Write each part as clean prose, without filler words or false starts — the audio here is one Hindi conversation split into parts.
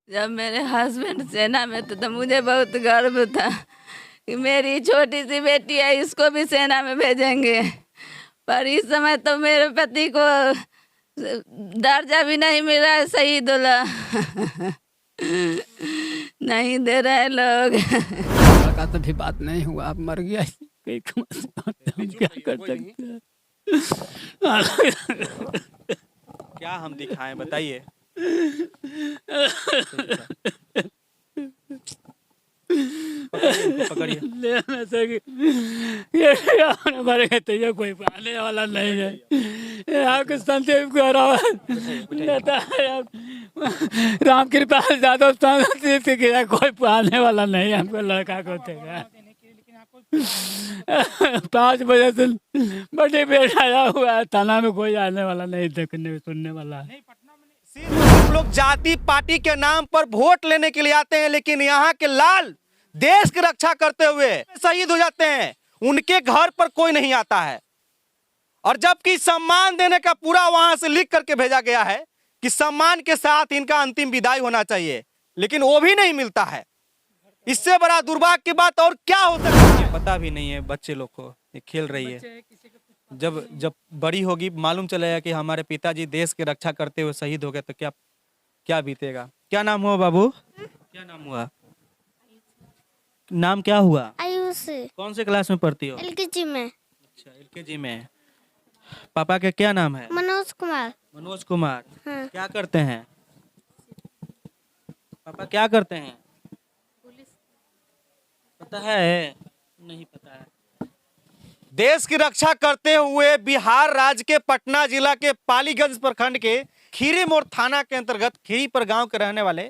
जब मेरे हस्बैंड सेना में थे तो मुझे बहुत गर्व था कि मेरी छोटी सी बेटी है, इसको भी सेना में भेजेंगे। पर इस समय तो मेरे पति को दर्जा भी नहीं मिल रहा है, शहीद नहीं दे रहे लोग। का तो भी बात नहीं हुआ, अब मर गया, हम क्या कर सकते हैं। क्या हम दिखाएं, बताइए। पकड़िए। ले ना सके, ये मर गए तो ये कोई आने वाला नहीं है। यहाँ के संदेव को नेता राम कृपाल यादव कोई आने वाला नहीं, हमको लड़का को देगा। 5 बजे से बड़े बेटा आया हुआ है, थाना में कोई आने वाला नहीं, देखने सुनने वाला है। हम लोग जाति पार्टी के नाम पर वोट लेने के लिए आते हैं, लेकिन यहाँ के लाल देश की रक्षा करते हुए शहीद हो जाते हैं, उनके घर पर कोई नहीं आता है। और जबकि सम्मान देने का पूरा वहां से लिख करके भेजा गया है कि सम्मान के साथ इनका अंतिम विदाई होना चाहिए, लेकिन वो भी नहीं मिलता है। इससे बड़ा दुर्भाग्य की बात और क्या हो सकता है, पता भी नहीं है बच्चे लोग को। ये खेल रही है, जब बड़ी होगी मालूम चलेगा कि हमारे पिताजी देश की रक्षा करते हुए शहीद हो गए तो क्या क्या बीतेगा। क्या नाम हुआ बाबू? क्या नाम हुआ? नाम क्या हुआ? आयुषी। कौन से क्लास में पढ़ती हो? एलकेजी में। अच्छा, एलकेजी में। पापा का क्या नाम है? मनोज कुमार। मनोज कुमार। हाँ। क्या करते हैं पापा, क्या करते हैं? पता है? नहीं पता है। देश की रक्षा करते हुए बिहार राज्य के पटना जिला के पालीगंज प्रखंड के खीरी मोड़ थाना के अंतर्गत खीरीपर गांव के रहने वाले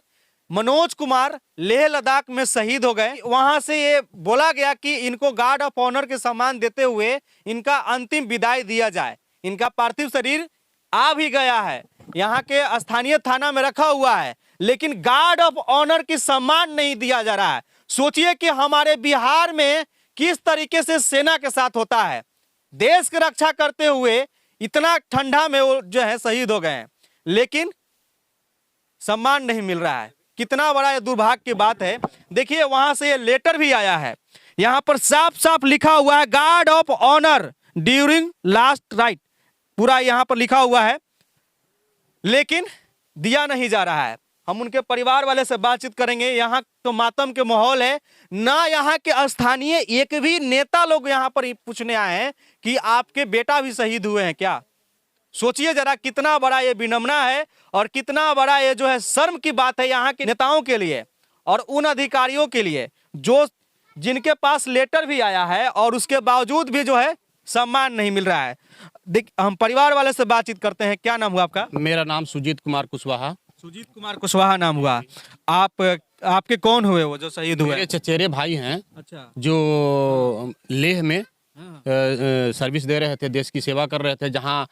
मनोज कुमार लेह लद्दाख में शहीद हो गए। वहां से ये बोला गया कि इनको गार्ड ऑफ ऑनर के सम्मान देते हुए इनका अंतिम विदाई दिया जाए। इनका पार्थिव शरीर आ भी गया है, यहाँ के स्थानीय थाना में रखा हुआ है, लेकिन गार्ड ऑफ ऑनर की सम्मान नहीं दिया जा रहा है। सोचिए कि हमारे बिहार में किस तरीके से सेना के साथ होता है। देश की रक्षा करते हुए इतना ठंडा में वो जो है शहीद हो गए हैं, लेकिन सम्मान नहीं मिल रहा है। कितना बड़ा ये दुर्भाग्य की बात है। देखिए वहां से ये लेटर भी आया है, यहाँ पर साफ साफ लिखा हुआ है guard of honour during last rite, पूरा यहाँ पर लिखा हुआ है, लेकिन दिया नहीं जा रहा है। हम उनके परिवार वाले से बातचीत करेंगे। यहाँ तो मातम के माहौल है, ना यहाँ के स्थानीय एक भी नेता लोग यहाँ पर पूछने आए हैं कि आपके बेटा भी शहीद हुए हैं क्या। सोचिए जरा कितना बड़ा ये विडंबना है और कितना बड़ा ये जो है शर्म की बात है यहाँ के नेताओं के लिए और उन अधिकारियों के लिए जो जिनके पास लेटर भी आया है और उसके बावजूद भी जो है सम्मान नहीं मिल रहा है। हम परिवार वाले से बातचीत करते हैं। क्या नाम हुआ आपका? मेरा नाम सुजीत कुमार कुशवाहा। सुजीत कुमार कुशवाहा नाम हुआ। आपके कौन हुए वो जो शहीद हुए? मेरे चचेरे भाई हैं। अच्छा। जो लेह में सर्विस दे रहे थे, देश की सेवा कर रहे थे, जहाँ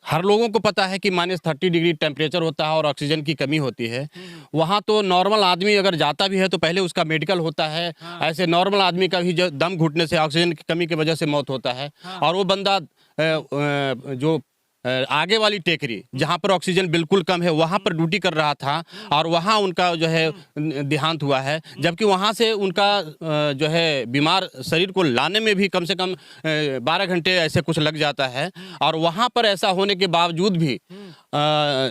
हर लोगों को पता है कि -30 डिग्री टेम्परेचर होता है और ऑक्सीजन की कमी होती है। वहाँ तो नॉर्मल आदमी अगर जाता भी है तो पहले उसका मेडिकल होता है। ऐसे नॉर्मल आदमी का भी जो दम घुटने से ऑक्सीजन की कमी की वजह से मौत होता है। और वो बंदा जो आगे वाली टेकरी जहाँ पर ऑक्सीजन बिल्कुल कम है वहाँ पर ड्यूटी कर रहा था और वहाँ उनका जो है देहांत हुआ है। जबकि वहाँ से उनका जो है बीमार शरीर को लाने में भी कम से कम 12 घंटे ऐसे कुछ लग जाता है। और वहाँ पर ऐसा होने के बावजूद भी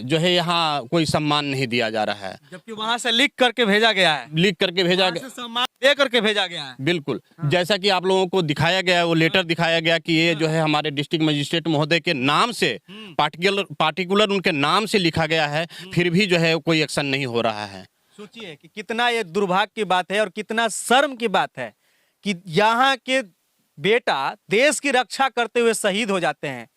जो है यहाँ कोई सम्मान नहीं दिया जा रहा है, जबकि वहाँ से लिख करके भेजा गया है। लिख करके भेजा गया, सम्मान दे करके भेजा गया है। बिल्कुल। जैसा कि आप लोगों को दिखाया गया, वो लेटर दिखाया गया कि ये जो है हमारे डिस्ट्रिक्ट मजिस्ट्रेट महोदय के नाम से पार्टिकुलर उनके नाम से लिखा गया है, फिर भी जो है कोई एक्शन नहीं हो रहा है। सोचिए कि कितना ये दुर्भाग्य की बात है और कितना शर्म की बात है कि यहाँ के बेटा देश की रक्षा करते हुए शहीद हो जाते हैं।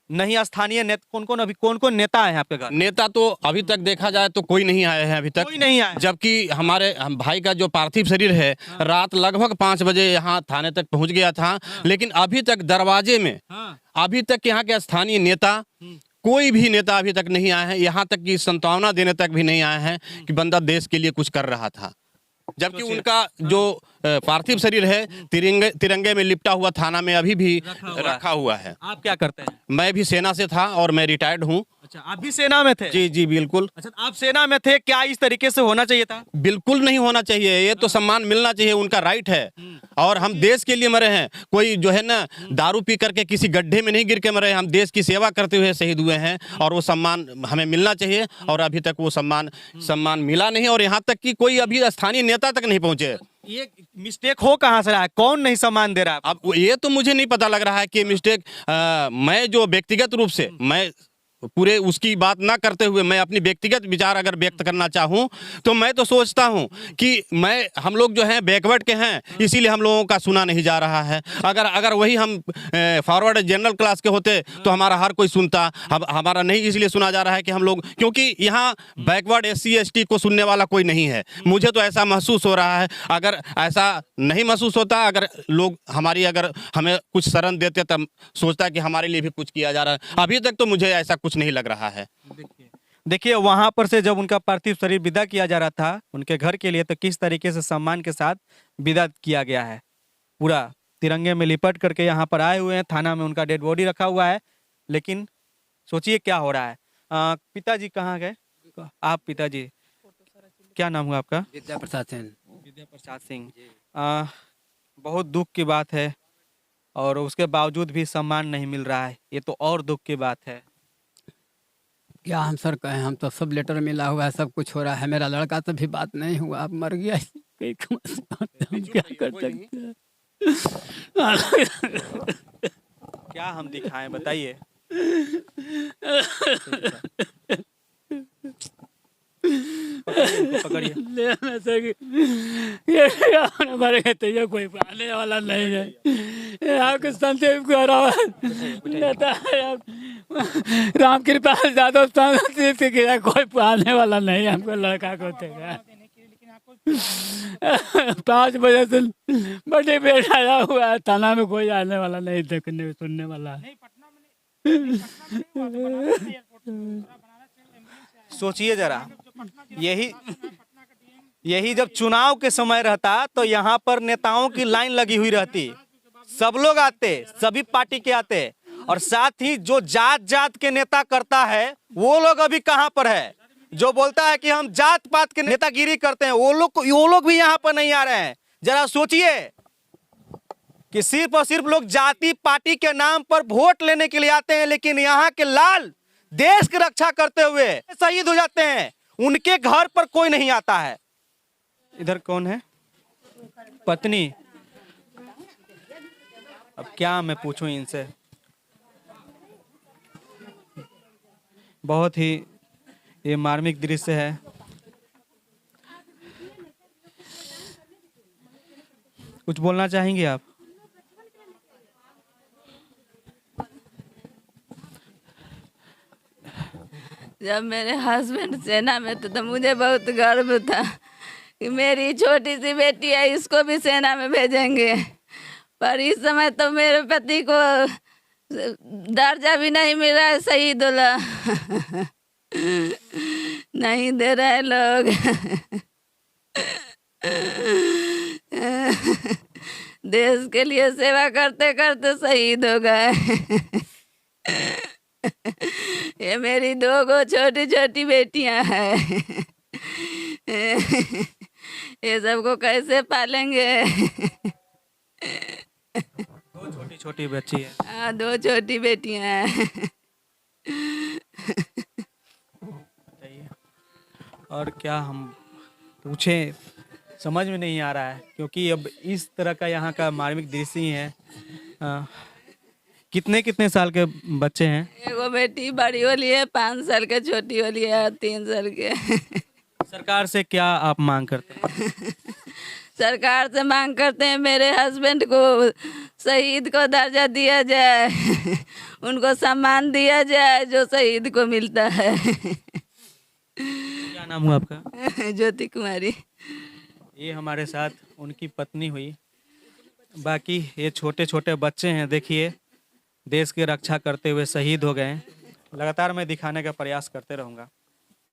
नहीं स्थानीय नेता कौन कौन नेता है आपके घर? नेता तो अभी तक देखा जाए तो कोई नहीं आए हैं अभी तक, कोई नहीं आया। जबकि हम भाई का जो पार्थिव शरीर है रात लगभग 5 बजे यहाँ थाने तक पहुँच गया था, लेकिन अभी तक दरवाजे में अभी तक यहाँ के स्थानीय नेता कोई भी नेता अभी तक नहीं आए हैं। यहाँ तक कि संतावना देने तक भी नहीं आए हैं कि बंदा देश के लिए कुछ कर रहा था। जबकि उनका जो पार्थिव शरीर है तिरंगे में लिपटा हुआ थाना में अभी भी रखा हुआ है। आप क्या करते हैं? मैं भी सेना से था और मैं रिटायर्ड हूँ। अच्छा, आप भी सेना में थे? जी जी बिल्कुल। अच्छा, आप सेना में थे, क्या इस तरीके से होना चाहिए था? बिल्कुल नहीं होना चाहिए, ये तो सम्मान मिलना चाहिए, उनका राइट है। और हम देश के लिए मरे हैं, कोई जो है ना दारू पी करके किसी गड्ढे में नहीं गिर के मरे हैं, हम देश की सेवा करते हुए शहीद हुए हैं और वो सम्मान हमें मिलना चाहिए। और अभी तक वो सम्मान मिला नहीं, और यहाँ तक कि कोई अभी स्थानीय नेता तक नहीं पहुंचे। ये मिस्टेक हो कहाँ से रहा है? कौन नहीं सम्मान दे रहा है? अब ये तो मुझे नहीं पता लग रहा है कि मिस्टेक, मैं जो व्यक्तिगत रूप से मैं पूरे उसकी बात ना करते हुए मैं अपनी व्यक्तिगत विचार अगर व्यक्त करना चाहूं तो मैं तो सोचता हूं कि हम लोग जो हैं बैकवर्ड के हैं, इसीलिए हम लोगों का सुना नहीं जा रहा है। अगर वही हम फॉरवर्ड जनरल क्लास के होते तो हमारा हर कोई सुनता। अब हमारा नहीं इसलिए सुना जा रहा है कि हम लोग, क्योंकि यहाँ बैकवर्ड SC ST को सुनने वाला कोई नहीं है। मुझे तो ऐसा महसूस हो रहा है। अगर ऐसा नहीं महसूस होता, अगर लोग अगर हमें कुछ शरण देते तब सोचता कि हमारे लिए भी कुछ किया जा रहा है। अभी तक तो मुझे ऐसा कुछ नहीं लग रहा है। देखिए वहां पर से जब उनका पार्थिव शरीर विदा किया जा रहा था उनके घर के लिए, तो किस तरीके से सम्मान के साथ विदा किया गया है। पूरा तिरंगे में लिपट करके यहाँ पर आए हुए हैं, थाना में उनका डेड बॉडी रखा हुआ है। लेकिन सोचिए क्या हो रहा है। पिताजी कहाँ गए? आप पिताजी, क्या नाम हुआ आपका? विद्या प्रसाद सिंह। विद्या प्रसाद सिंह। बहुत दुख की बात है, और उसके बावजूद भी सम्मान नहीं मिल रहा है, ये तो और दुख की बात है। क्या हम सर कहें, हम तो सब लेटर मिला हुआ है, सब कुछ हो रहा है। मेरा लड़का तो भी बात नहीं हुआ, अब मर गया। हम क्या कर सकते हैं? क्या हम दिखाएं, बताइए। पकड़िए। ये मर गए तो ये कोई आने वाला नहीं है। यहाँ के संदीप नेता राम कृपाल यादव कोई आने वाला नहीं है। हमको लड़का को देगा 5 बजे से बड़ी बेटा आया हुआ है, थाना में कोई आने वाला नहीं, देखने सुनने वाला है। सोचिए जरा, यही जब चुनाव के समय रहता तो यहाँ पर नेताओं की लाइन लगी हुई रहती, सब लोग आते, सभी पार्टी के आते, और साथ ही जो जात जात के नेता करता है वो लोग अभी कहाँ पर है। जो बोलता है कि हम जात पात के नेतागिरी करते हैं, वो लोग भी यहाँ पर नहीं आ रहे हैं। जरा सोचिए कि सिर्फ और सिर्फ लोग जाति पार्टी के नाम पर वोट लेने के लिए आते हैं, लेकिन यहाँ के लाल देश की रक्षा करते हुए शहीद हो जाते हैं, उनके घर पर कोई नहीं आता है। इधर कौन है? पत्नी। अब क्या मैं पूछूं इनसे। बहुत ही ये मार्मिक दृश्य है। कुछ बोलना चाहेंगे आप? जब मेरे हस्बैंड सेना में थे तो मुझे बहुत गर्व था कि मेरी छोटी सी बेटी है, इसको भी सेना में भेजेंगे। पर इस समय तो मेरे पति को दर्जा भी नहीं मिल रहा है, शहीद होला नहीं दे रहे लोग। देश के लिए सेवा करते करते शहीद हो गए। ये मेरी 2 छोटी छोटी बेटियां हैं। ये सबको कैसे पालेंगे? 2 छोटी छोटी बच्ची है। हाँ, 2 छोटी बेटियां हैं। और क्या हम पूछें, समझ में नहीं आ रहा है, क्योंकि अब इस तरह का यहाँ का मार्मिक दृश्य ही है। कितने साल के बच्चे हैं? एगो बेटी बड़ी वाली है 5 साल के, छोटी वाली है 3 साल के। सरकार से क्या आप मांग करते हैं? सरकार से मांग करते हैं मेरे हस्बैंड को शहीद को दर्जा दिया जाए, उनको सम्मान दिया जाए जो शहीद को मिलता है। क्या नाम हुआ आपका? ज्योति कुमारी। ये हमारे साथ उनकी पत्नी हुई। बाकी ये छोटे छोटे बच्चे हैं, देखिए देश की रक्षा करते हुए शहीद हो गए। लगातार मैं दिखाने का प्रयास करते रहूँगा।